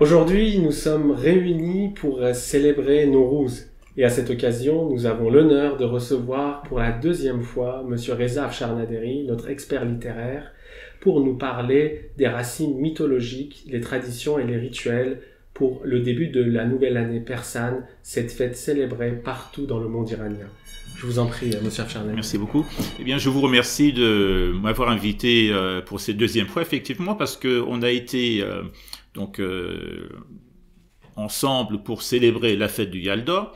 Aujourd'hui, nous sommes réunis pour célébrer Nowruz. Et à cette occasion, nous avons l'honneur de recevoir pour la deuxième fois Monsieur Reza Afsharnaderi, notre expert littéraire, pour nous parler des racines mythologiques, les traditions et les rituels pour le début de la nouvelle année persane, cette fête célébrée partout dans le monde iranien. Je vous en prie, Monsieur Afsharnaderi. Merci beaucoup. Eh bien, je vous remercie de m'avoir invité pour cette deuxième fois, effectivement, parce qu'on a été ensemble pour célébrer la fête du Yalda,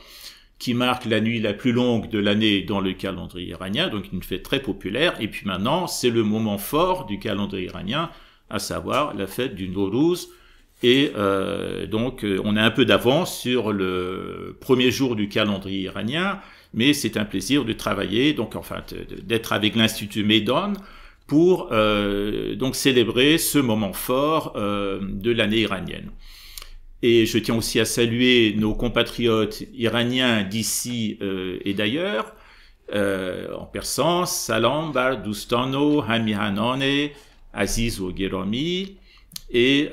qui marque la nuit la plus longue de l'année dans le calendrier iranien, donc une fête très populaire. Et puis maintenant, c'est le moment fort du calendrier iranien, à savoir la fête du Nowruz. Et on a un peu d'avance sur le premier jour du calendrier iranien, mais c'est un plaisir de travailler, d'être avec l'Institut Meydan pour célébrer ce moment fort de l'année iranienne. Et je tiens aussi à saluer nos compatriotes iraniens d'ici et d'ailleurs, en persan, Salam bar Doustano, Hamihanane, Aziz ou Gerami, et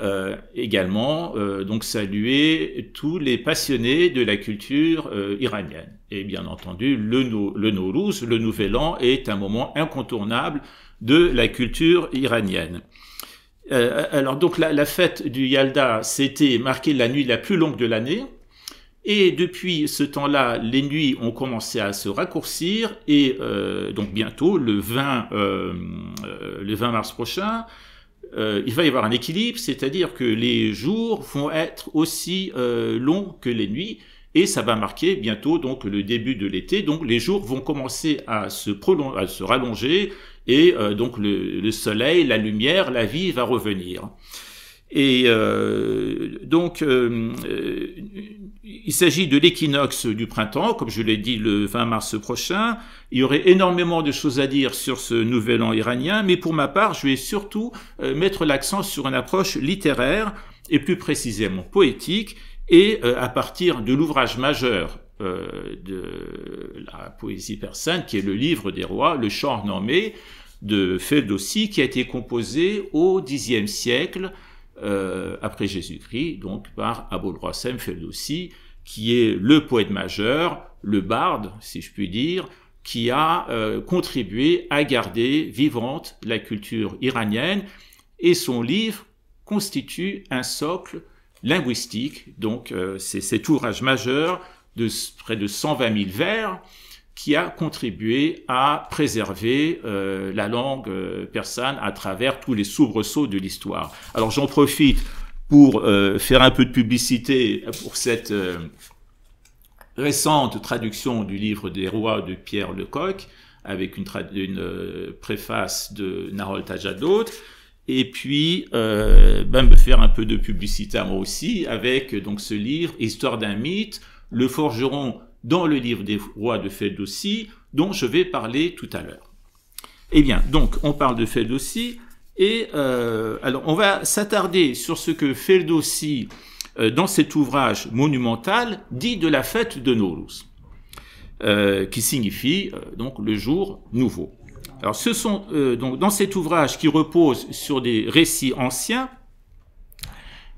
également saluer tous les passionnés de la culture iranienne. Et bien entendu, le Nowruz, le Nouvel An, est un moment incontournable de la culture iranienne. La fête du Yalda, c'était marqué la nuit la plus longue de l'année, et depuis ce temps-là, les nuits ont commencé à se raccourcir, et donc bientôt, le 20 mars prochain, il va y avoir un équilibre, c'est-à-dire que les jours vont être aussi longs que les nuits, et ça va marquer bientôt donc le début de l'été. Donc les jours vont commencer à se rallonger, et le soleil, la lumière, la vie va revenir. Et il s'agit de l'équinoxe du printemps, comme je l'ai dit, le 20 mars prochain. Il y aurait énormément de choses à dire sur ce nouvel an iranien, mais pour ma part, je vais surtout mettre l'accent sur une approche littéraire, et plus précisément poétique, et à partir de l'ouvrage majeur de la poésie persane, qui est le Livre des Rois, le Shahnameh de Ferdowsi, qui a été composé au Xe siècle après Jésus-Christ, donc par Abul Qasim Ferdowsi, qui est le poète majeur, le barde, si je puis dire, qui a contribué à garder vivante la culture iranienne, et son livre constitue un socle linguistique. Donc c'est cet ouvrage majeur de près de 120 000 vers qui a contribué à préserver la langue persane à travers tous les soubresauts de l'histoire. Alors j'en profite pour faire un peu de publicité pour cette récente traduction du Livre des Rois de Pierre Lecoq, avec une préface de Nahol Tajadot, et puis me faire un peu de publicité à moi aussi, avec donc ce livre, Histoire d'un mythe, le forgeron dans le Livre des Rois de Ferdowsi, dont je vais parler tout à l'heure. Eh bien, donc, on parle de Ferdowsi, et alors on va s'attarder sur ce que Ferdowsi, dans cet ouvrage monumental, dit de la fête de Nowruz, qui signifie donc le jour nouveau. Alors, ce sont donc dans cet ouvrage qui repose sur des récits anciens,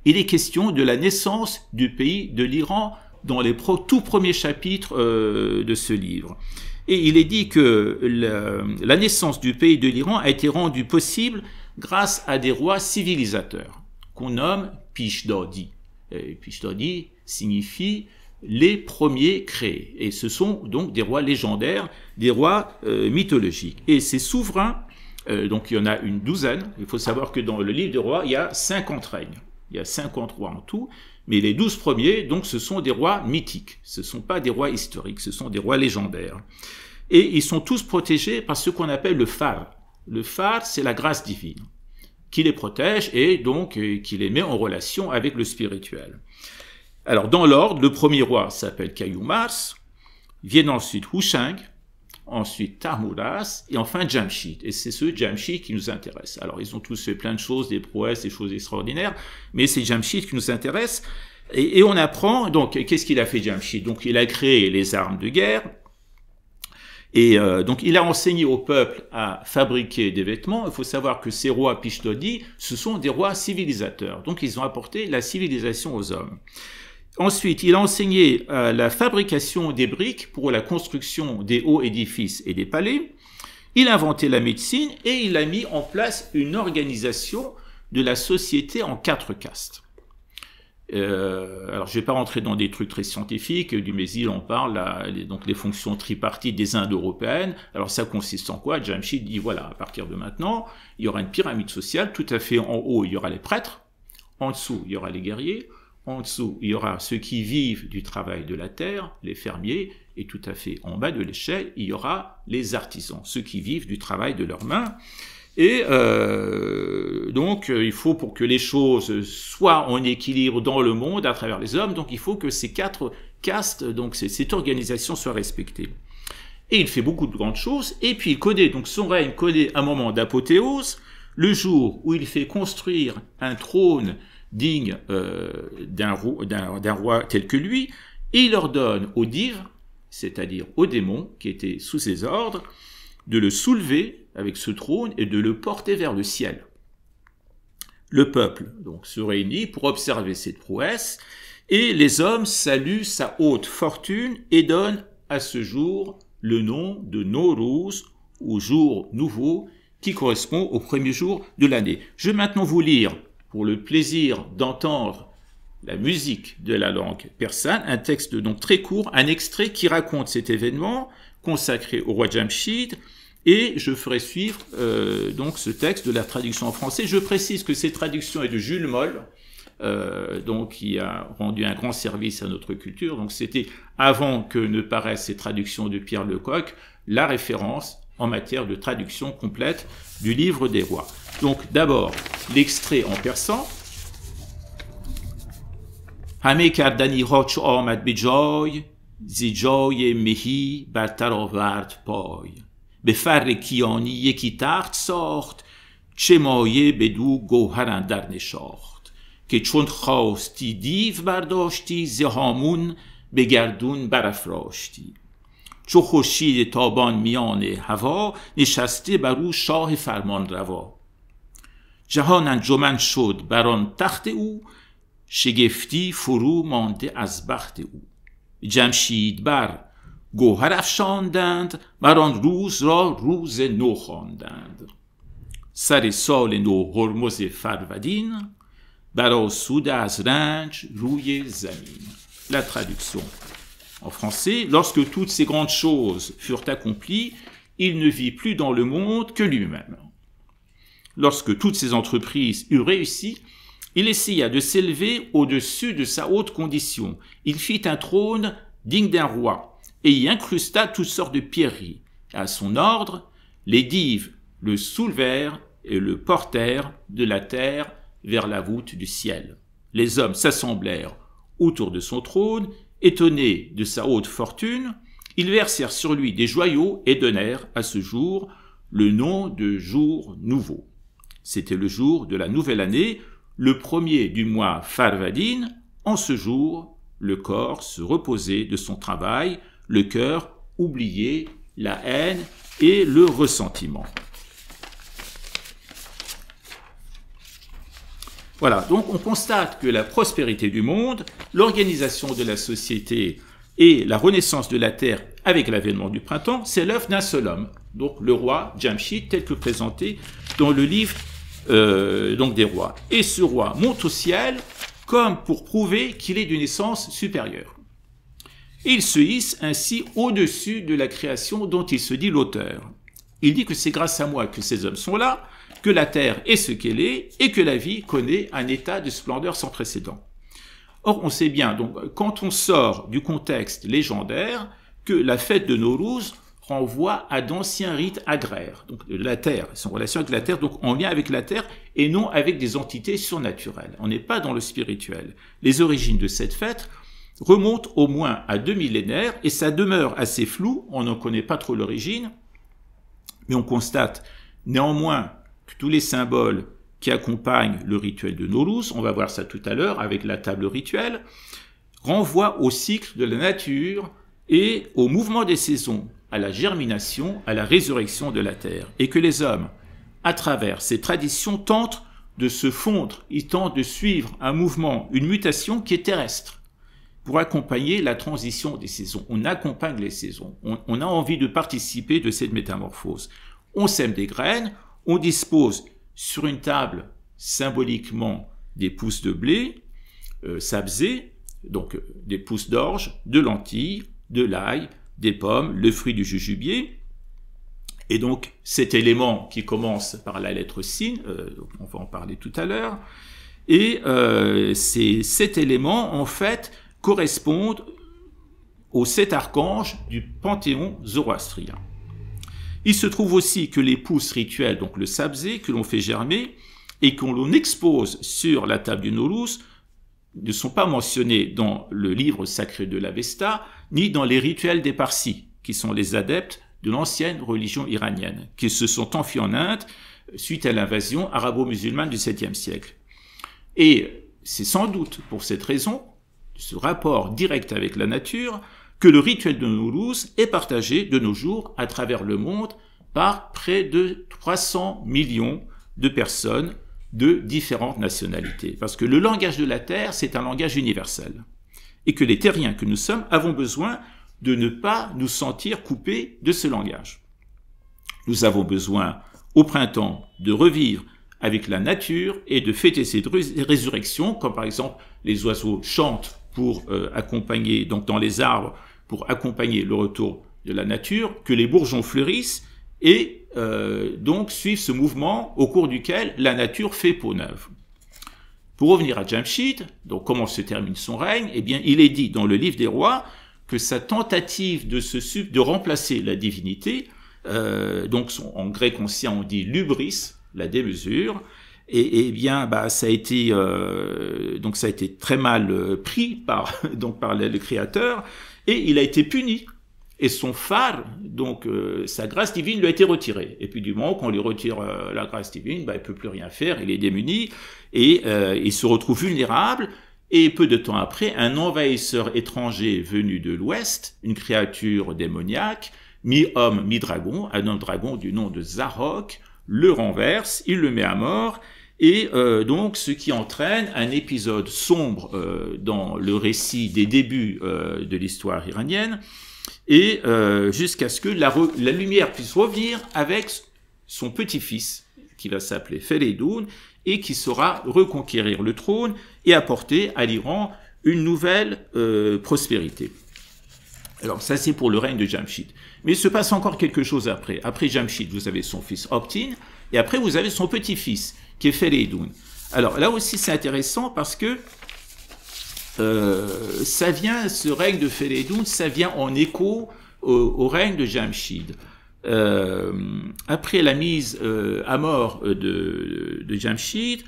il est question de la naissance du pays de l'Iran dans les tout premiers chapitres de ce livre. Et il est dit que la naissance du pays de l'Iran a été rendue possible grâce à des rois civilisateurs qu'on nomme Pishdadi. Pishdadi signifie les premiers créés. Et ce sont donc des rois légendaires, des rois mythologiques. Et ces souverains, donc il y en a une douzaine. Il faut savoir que dans le livre des rois, il y a 50 règnes. Il y a 50 rois en tout. Mais les 12 premiers, donc, ce sont des rois mythiques. Ce ne sont pas des rois historiques, ce sont des rois légendaires. Et ils sont tous protégés par ce qu'on appelle le phare. Le phare, c'est la grâce divine, qui les protège et donc qui les met en relation avec le spirituel. Alors, dans l'ordre, le premier roi s'appelle Kayumars, viennent ensuite Hushang, ensuite Tahmouras, et enfin Jamshid. Et c'est ce Jamshid qui nous intéresse. Alors, ils ont tous fait plein de choses, des prouesses, des choses extraordinaires, mais c'est Jamshid qui nous intéresse. Et on apprend, donc, qu'est-ce qu'il a fait Jamshid? Donc, il a créé les armes de guerre, Et donc il a enseigné au peuple à fabriquer des vêtements. Il faut savoir que ces rois Pishtodi, ce sont des rois civilisateurs. Donc ils ont apporté la civilisation aux hommes. Ensuite, il a enseigné la fabrication des briques pour la construction des hauts édifices et des palais. Il a inventé la médecine et il a mis en place une organisation de la société en 4 castes. Alors, je ne vais pas rentrer dans des trucs très scientifiques, du Mésil en parle, donc les fonctions tripartites des Indes européennes. Alors, ça consiste en quoi? Jamshid dit, voilà, à partir de maintenant, il y aura une pyramide sociale, tout à fait en haut, il y aura les prêtres, en dessous, il y aura les guerriers, en dessous, il y aura ceux qui vivent du travail de la terre, les fermiers, et tout à fait en bas de l'échelle, il y aura les artisans, ceux qui vivent du travail de leurs mains. Et donc, il faut, pour que les choses soient en équilibre dans le monde à travers les hommes, donc il faut que ces 4 castes, donc cette organisation soit respectée. Et il fait beaucoup de grandes choses, et puis il connaît, donc son règne connaît un moment d'apothéose, le jour où il fait construire un trône digne d'un roi tel que lui, et il ordonne aux dives, c'est-à-dire aux démons qui étaient sous ses ordres, de le soulever avec ce trône et de le porter vers le ciel. Le peuple donc se réunit pour observer cette prouesse, et les hommes saluent sa haute fortune et donnent à ce jour le nom de Nowruz, ou jour nouveau, qui correspond au premier jour de l'année. Je vais maintenant vous lire, pour le plaisir d'entendre la musique de la langue persane, un texte donc très court, un extrait qui raconte cet événement consacré au roi Jamshid, et je ferai suivre donc ce texte de la traduction en français. Je précise que cette traduction est de Jules Moll, donc qui a rendu un grand service à notre culture. Donc c'était, avant que ne paraissent ces traductions de Pierre Lecoq, la référence en matière de traduction complète du livre des rois. Donc d'abord, l'extrait en persan. Hame kardani roch amad be joy, zi joy mehi bartar avard pay. به فر کیانی یکی تخت ساخت چه مایه بدو گوهر اندر نشاخت که چون خواستی دیو برداشتی ز هامون به گردون برافراشتی چو خورشید تابان میان هوا نشسته بر او شاه فرمان روا جهان انجمن شد بر آن تخت او شگفتی فرو مانده از بخت او جمشید بر گوهر افشاندند بر آن روز را روز نو خواندند سر سال نو هرمز فرودین برآسوده از رنج روی زمین. La traduction en français: lorsque toutes ces grandes choses furent accomplies, il ne vit plus dans le monde que lui-même. Lorsque toutes ces entreprises eurent réussi, il essaya de s'élever au-dessus de sa haute condition. Il fit un trône digne d'un roi et y incrusta toutes sortes de pierreries. À son ordre, les dives le soulevèrent et le portèrent de la terre vers la voûte du ciel. Les hommes s'assemblèrent autour de son trône, étonnés de sa haute fortune. Ils versèrent sur lui des joyaux et donnèrent à ce jour le nom de jour nouveau. C'était le jour de la nouvelle année, le premier du mois Farvadin. En ce jour, le corps se reposait de son travail, le cœur oubliait la haine et le ressentiment. Voilà, donc on constate que la prospérité du monde, l'organisation de la société et la renaissance de la terre avec l'avènement du printemps, c'est l'œuvre d'un seul homme, donc le roi Jamshid, tel que présenté dans le livre donc des rois. Et ce roi monte au ciel comme pour prouver qu'il est d'une essence supérieure. Et il se hisse ainsi au-dessus de la création dont il se dit l'auteur. Il dit que c'est grâce à moi que ces hommes sont là, que la terre est ce qu'elle est et que la vie connaît un état de splendeur sans précédent. Or, on sait bien, donc, quand on sort du contexte légendaire, que la fête de Nowruz renvoie à d'anciens rites agraires, donc de la terre, son relation avec la terre, donc en lien avec la terre et non avec des entités surnaturelles. On n'est pas dans le spirituel. Les origines de cette fête remonte au moins à 2 millénaires et ça demeure assez flou, on n'en connaît pas trop l'origine, mais on constate néanmoins que tous les symboles qui accompagnent le rituel de Nowruz, on va voir ça tout à l'heure avec la table rituelle, renvoient au cycle de la nature et au mouvement des saisons. à la germination, à la résurrection de la terre, et que les hommes, à travers ces traditions, tentent de se fondre, ils tentent de suivre un mouvement, une mutation qui est terrestre, pour accompagner la transition des saisons. On accompagne les saisons, on a envie de participer de cette métamorphose. On sème des graines, on dispose sur une table symboliquement des pousses de blé, sabzé, donc des pousses d'orge, de lentilles, de l'ail, des pommes, le fruit du jujubier. Et donc cet élément qui commence par la lettre sin, on va en parler tout à l'heure, et cet élément en fait correspondent aux 7 archanges du panthéon zoroastrien. Il se trouve aussi que les pousses rituelles, donc le sabzé que l'on fait germer et qu'on l'on expose sur la table du Nowruz, ne sont pas mentionnées dans le livre sacré de l'Avesta, ni dans les rituels des Parsis, qui sont les adeptes de l'ancienne religion iranienne, qui se sont enfuis en Inde suite à l'invasion arabo-musulmane du 7e siècle. Et c'est sans doute pour cette raison, ce rapport direct avec la nature, que le rituel de Nowruz est partagé de nos jours à travers le monde par près de 300 millions de personnes de différentes nationalités. Parce que le langage de la Terre, c'est un langage universel. Et que les terriens que nous sommes avons besoin de ne pas nous sentir coupés de ce langage. Nous avons besoin, au printemps, de revivre avec la nature et de fêter cette résurrection, comme par exemple les oiseaux chantent pour accompagner, donc dans les arbres, pour accompagner le retour de la nature, que les bourgeons fleurissent et donc suivent ce mouvement au cours duquel la nature fait peau neuve. Pour revenir à Jamshid, donc comment se termine son règne, eh bien il est dit dans le livre des rois que sa tentative de remplacer la divinité, donc en grec ancien on dit lubris, la démesure, et bien ça a été très mal pris par le Créateur, et il a été puni. Et son phare, donc sa grâce divine, lui a été retirée. Et puis du moment qu'on lui retire la grâce divine, il ne peut plus rien faire, il est démuni, et il se retrouve vulnérable. Et peu de temps après, un envahisseur étranger venu de l'Ouest, une créature démoniaque, mi-homme, mi-dragon, un homme dragon du nom de Zarok, le renverse, il le met à mort, et donc ce qui entraîne un épisode sombre dans le récit des débuts de l'histoire iranienne, et jusqu'à ce que la lumière puisse revenir avec son petit-fils, qui va s'appeler Feridun, et qui saura reconquérir le trône et apporter à l'Iran une nouvelle prospérité. Alors ça c'est pour le règne de Jamshid. Mais il se passe encore quelque chose après. Après Jamshid, vous avez son fils Optin, et après vous avez son petit-fils, qui est Feridun. Alors là aussi c'est intéressant parce que ce règne de Feridun, ça vient en écho au règne de Jamshid. Après la mise à mort de Jamshid,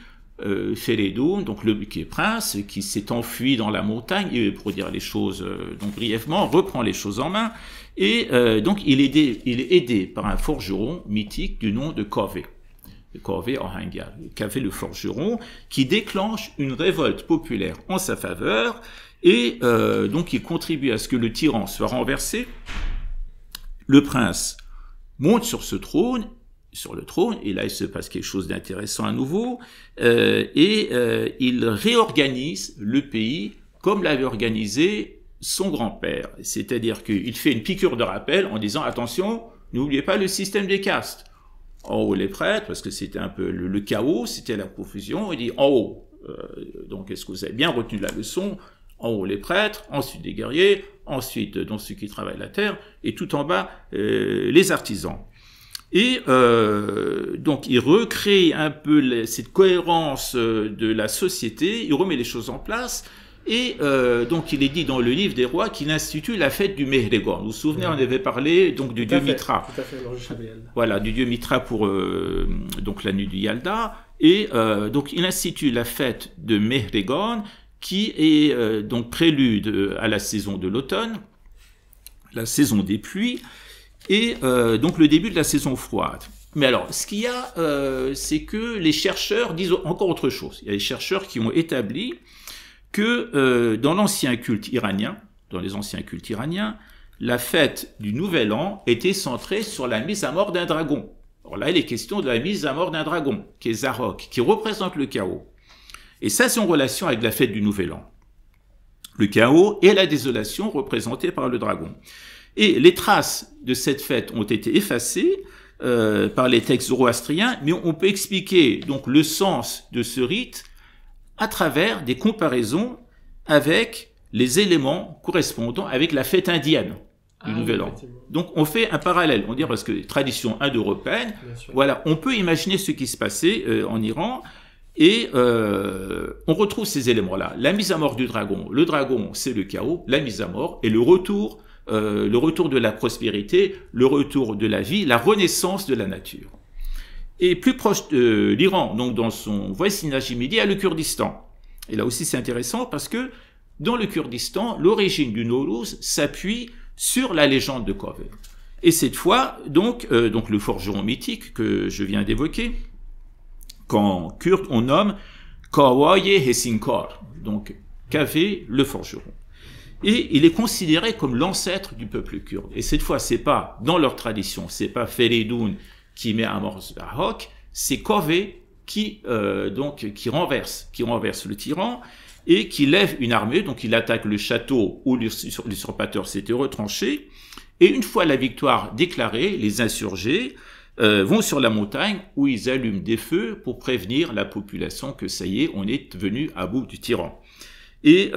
Feridun, donc qui est prince, qui s'est enfui dans la montagne, et pour dire les choses donc brièvement, reprend les choses en main, et donc il est aidé par un forgeron mythique du nom de Kaveh. Kaveh Ohangar, Kaveh le forgeron, qui déclenche une révolte populaire en sa faveur, et donc il contribue à ce que le tyran soit renversé. Le prince monte sur le trône, et là il se passe quelque chose d'intéressant à nouveau, et il réorganise le pays comme l'avait organisé son grand-père. C'est-à-dire qu'il fait une piqûre de rappel en disant « Attention, n'oubliez pas le système des castes. En haut les prêtres, parce que c'était un peu le chaos, c'était la confusion. Il dit en haut, donc est-ce que vous avez bien retenu la leçon? En haut les prêtres, ensuite les guerriers, ensuite donc ceux qui travaillent la terre, et tout en bas les artisans. Et donc il recrée un peu cette cohérence de la société, il remet les choses en place. Et donc il est dit dans le livre des rois qu'il institue la fête du Mehregan. Vous vous souvenez, on avait parlé donc du dieu Mitra. Tout à fait, voilà, du dieu Mitra pour donc la nuit du Yalda. Et donc il institue la fête de Mehregan, qui est donc prélude à la saison de l'automne, la saison des pluies, et donc le début de la saison froide. Mais alors, ce qu'il y a, c'est que les chercheurs disent encore autre chose. Il y a des chercheurs qui ont établi que dans l'ancien culte iranien, la fête du Nouvel An était centrée sur la mise à mort d'un dragon. Alors là, il est question de la mise à mort d'un dragon, qui est Zarok, qui représente le chaos. Et ça, c'est en relation avec la fête du Nouvel An. Le chaos et la désolation représentés par le dragon. Et les traces de cette fête ont été effacées par les textes zoroastriens, mais on peut expliquer donc le sens de ce rite à travers des comparaisons avec les éléments correspondant avec la fête indienne du Nouvel An. Donc on fait un parallèle, on dit parce que tradition indo-européenne, voilà, on peut imaginer ce qui se passait en Iran. Et on retrouve ces éléments-là. La mise à mort du dragon. Le dragon, c'est le chaos, la mise à mort et le retour de la prospérité, le retour de la vie, la renaissance de la nature. Et plus proche de l'Iran, donc dans son voisinage immédiat, le Kurdistan. Et là aussi, c'est intéressant parce que dans le Kurdistan, l'origine du Nowruz s'appuie sur la légende de Kaveh. Et cette fois, donc le forgeron mythique que je viens d'évoquer, qu'en kurde, on nomme Kawaye Hesinkar, donc Kaveh le forgeron. Et il est considéré comme l'ancêtre du peuple kurde. Et cette fois, c'est pas dans leur tradition, c'est pas Feridun qui met à mort Zarok, c'est Kaveh qui renverse le tyran et qui lève une armée, donc il attaque le château où l'usurpateur s'était retranché. Et une fois la victoire déclarée, les insurgés vont sur la montagne où ils allument des feux pour prévenir la population que ça y est, on est venu à bout du tyran. Et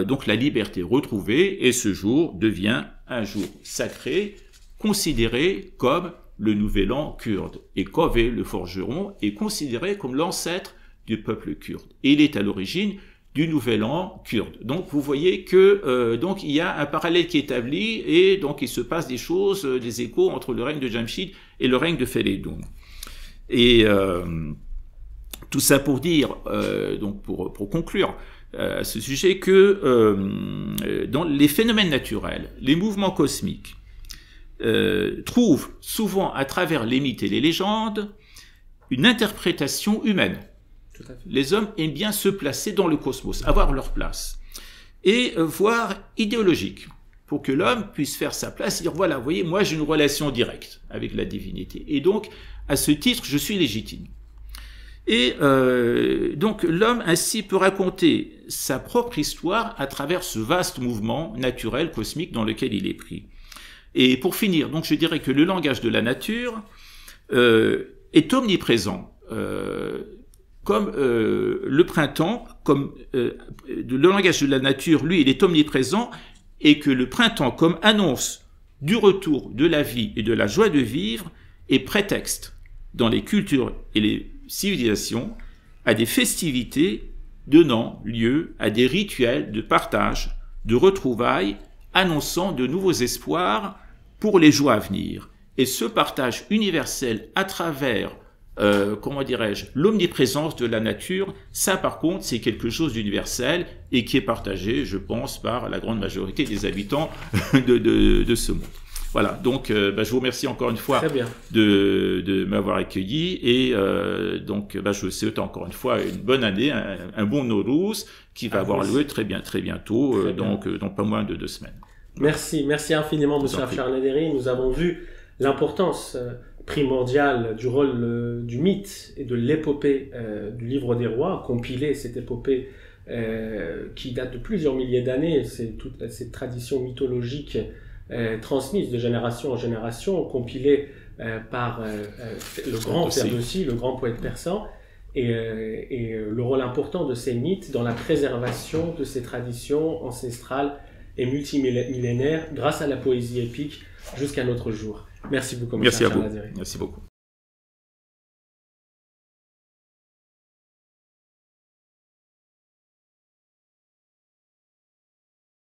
donc la liberté retrouvée, et ce jour devient un jour sacré, considéré comme le Nouvel An kurde. Et Kaveh, le forgeron, est considéré comme l'ancêtre du peuple kurde. Et il est à l'origine du Nouvel An kurde. Donc vous voyez que donc il y a un parallèle qui est établi et donc il se passe des choses, des échos entre le règne de Jamshid et le règne de Feridun. Et tout ça pour dire, donc pour conclure à ce sujet, que dans les phénomènes naturels, les mouvements cosmiques trouvent souvent à travers les mythes et les légendes une interprétation humaine. Les hommes aiment bien se placer dans le cosmos, avoir leur place, et voire idéologique, pour que l'homme puisse faire sa place et dire voilà, vous voyez, moi j'ai une relation directe avec la divinité, et donc à ce titre je suis légitime. Et donc l'homme ainsi peut raconter sa propre histoire à travers ce vaste mouvement naturel, cosmique dans lequel il est pris. Et pour finir, donc je dirais que le langage de la nature est omniprésent. Comme le printemps, le langage de la nature, lui, il est omniprésent, et que le printemps, comme annonce du retour de la vie et de la joie de vivre, est prétexte dans les cultures et les civilisations à des festivités donnant lieu à des rituels de partage, de retrouvailles, annonçant de nouveaux espoirs pour les joies à venir. Et ce partage universel à travers l'omniprésence de la nature, ça par contre c'est quelque chose d'universel et qui est partagé, je pense, par la grande majorité des habitants de ce monde. Voilà, donc je vous remercie encore une fois de m'avoir accueilli, et je vous souhaite encore une fois une bonne année, un bon Nowruz qui va avoir lieu très bientôt, dans pas moins de 2 semaines. Merci infiniment, Monsieur Afshar Naderi. Nous avons vu l'importance primordiale du rôle du mythe et de l'épopée du Livre des Rois, compiler cette épopée qui date de plusieurs milliers d'années, c'est toute cette tradition mythologique transmise de génération en génération, compilée par le grand Ferdowsi, le grand poète persan, et le rôle important de ces mythes dans la préservation de ces traditions ancestrales et multimillénaires grâce à la poésie épique jusqu'à notre jour. Merci beaucoup. Merci à vous. Merci beaucoup.